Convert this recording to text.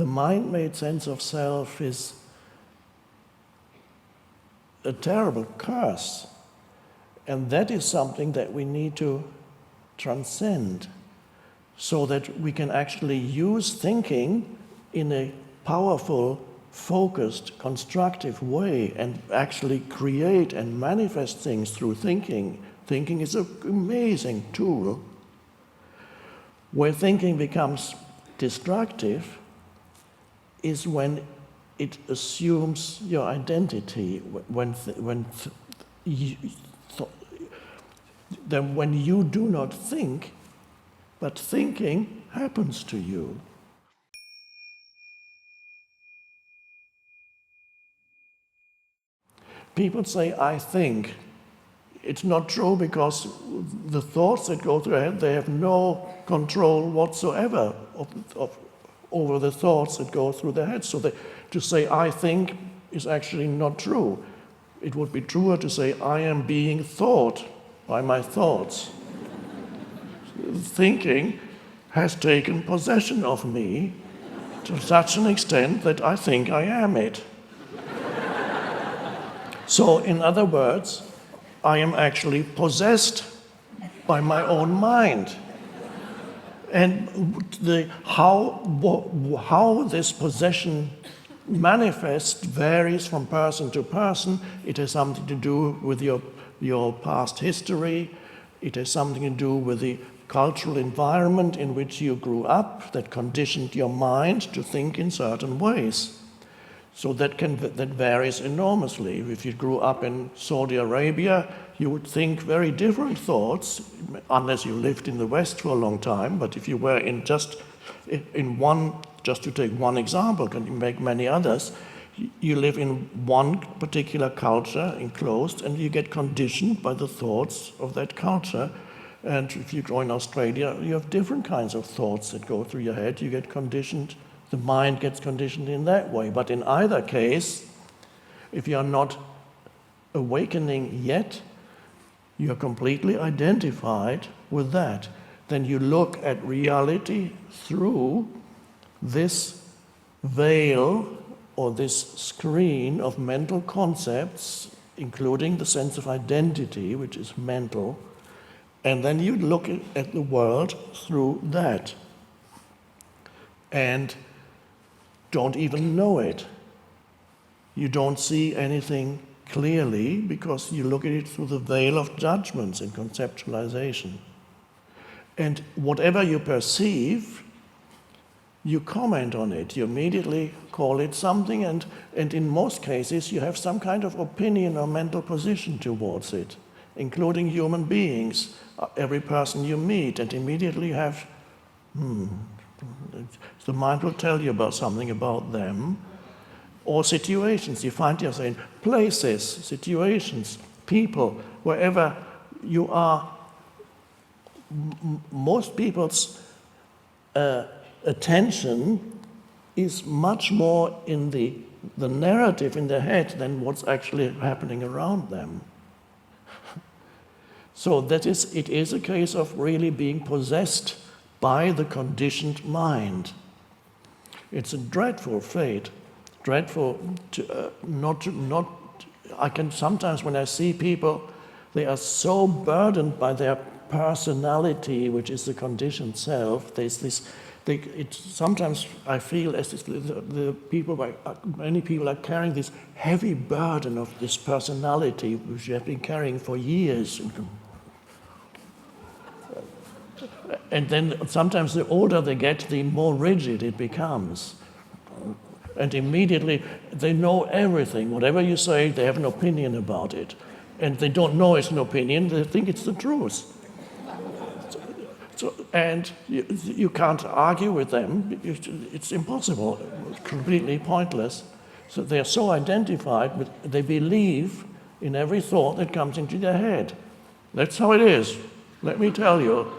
the mind-made sense of self is a terrible curse. And that is something that we need to transcend so that we can actually use thinking in a powerful, focused, constructive way and actually create and manifest things through thinking. Thinking is an amazing tool. Where thinking becomes destructive is when it assumes your identity, when you do not think, but thinking happens to you. People say, I think. It's not true because the thoughts that go through their head, they have no control whatsoever over the thoughts that go through their head. So to say, I think, is actually not true. It would be truer to say, I am being thought by my thoughts. Thinking has taken possession of me to such an extent that I think I am it. So, in other words, I am actually possessed by my own mind. And how this possession manifests varies from person to person. It has something to do with your past history. It has something to do with the cultural environment in which you grew up that conditioned your mind to think in certain ways. So that varies enormously. If you grew up in Saudi Arabia, you would think very different thoughts, unless you lived in the West for a long time. But if you were just to take one example, can you make many others? You live in one particular culture, enclosed, and you get conditioned by the thoughts of that culture. And if you go in Australia, you have different kinds of thoughts that go through your head. You get conditioned. The mind gets conditioned in that way. But in either case, if you are not awakening yet, you're completely identified with that. Then you look at reality through this veil or this screen of mental concepts, including the sense of identity, which is mental, and then you look at the world through that. And don't even know it. You don't see anything clearly because you look at it through the veil of judgments and conceptualization. And whatever you perceive, you comment on it. You immediately call it something, and in most cases you have some kind of opinion or mental position towards it, including human beings, every person you meet, and immediately have, the mind will tell you about something about them, or situations. You find yourself in places, situations, people, wherever you are. Most people's attention is much more in the narrative in their head than what's actually happening around them. So it is a case of really being possessed by the conditioned mind. It's a dreadful fate, dreadful I can sometimes, when I see people, they are so burdened by their personality, which is the conditioned self. Sometimes I feel as if many people are carrying this heavy burden of this personality, which they have been carrying for years. And then sometimes the older they get, the more rigid it becomes. And immediately they know everything. Whatever you say, they have an opinion about it. And they don't know it's an opinion, they think it's the truth. And you can't argue with them. It's impossible, it's completely pointless. So they're so identified, they believe in every thought that comes into their head. That's how it is, let me tell you.